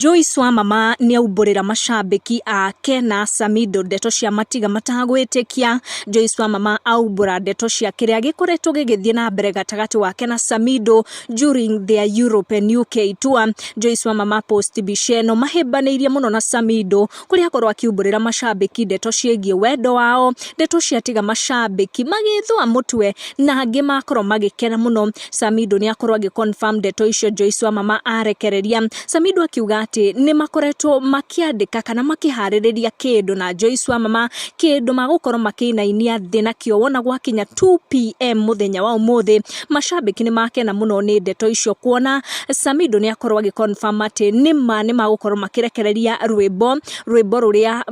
Joyce wa mama ni auborera mashabiki ake na Samidoh ndeto cia matiga matagwitikia. Joyce wa mama aubora ndeto cia kiria gikoretwo gigithie na mbere gatagati wake na Samidoh during their Europe and UK tour. Joyce wa mama post bisheno mahebanirie muno na Samidoh kuria akorwo akiuborera mashabiki ndeto ciegie wendo wao, ndeto cia tiga mashabiki magithwa mutwe na angi makorwo magikena muno. Samidoh ni akorwo agiconfirm ndeto icio Joyce wa mama arekereria. Samidoh akiuga ni makoretwo makiandika kana makihaririria kindu na Joyce wa mama, kindu magukorwo makinainia thi nakio wona gwakinya 2 pm muthenya wa umuthi. Mashabiki ni makena muno ni ndeto icio kuona Samidoh ni akorwo agiconfirm ati ni magukorwo makirekereria rwimbo ruria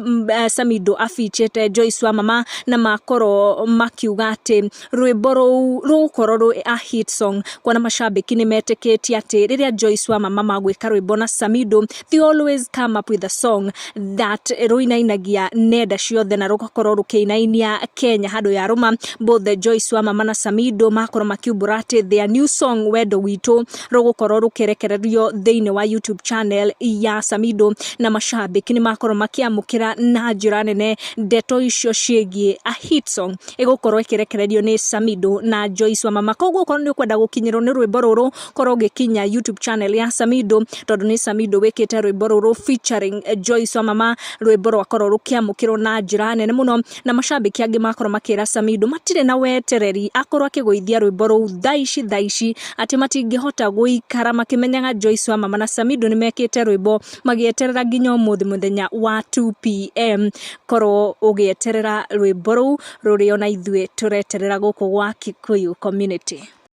Samidoh afichete Joyce wa mama, na makorwo makiuga ati rwimbo rukorwo a hit song kuona mashabiki ni metikitie ati riria Joyce wa mama magwika rwimbo na Samidoh, they always come up with a song that ruinainagia nenda ciothe na rugakorwo rukinainia Kenya hado ya Roma. Both the Joyce wa mama na Samidoh makorwo makiumbura ati their new song wendo witu rugukorwo rukirekererio thiini wa YouTube channel ya Samidoh, na mashabiki ni makorwo makiamukira na njira nene ndeto icio ciegie a hit song igukorwo ikirekererio ni Samidoh na Joyce wa mama. Koguo korwo ni ukwenda gukinyirwo ni rwimbo ruru korwo gikinya YouTube channel ya Samidoh, tondu ni Samidoh wikite rwimbo ruru featuring Joyce wa mama, rwimbo rwakorwo rukiamukirwo na njira nene muno, na mashabiki angi makorwo makira Samidoh matire na wetereri akorwo akiguithia rwimbo ruu thaici ati matingihota guikara makimenyaga Joyce wa mama na Samidoh ni mekite rwimbo magieterera nginya umuthi muthenya wa 2 pm. Korwo ugieterera rwimbo ruu rurio na ithue tureterera guku gwa Kikuyu community.